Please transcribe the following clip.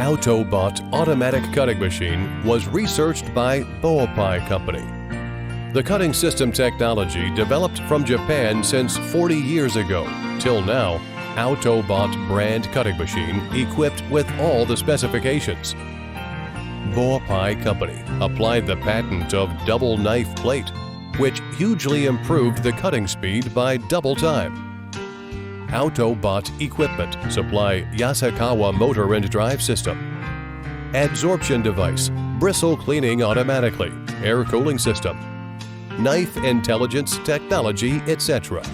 Autobot automatic cutting machine was researched by Boapai Company. The cutting system technology developed from Japan since 40 years ago till now. Autobot brand cutting machine equipped with all the specifications. Boapai Company applied the patent of double knife plate, which hugely improved the cutting speed by double time. Autobot equipment supply Yasukawa motor and drive system, adsorption device, bristle cleaning automatically, air cooling system, knife intelligence technology, etc.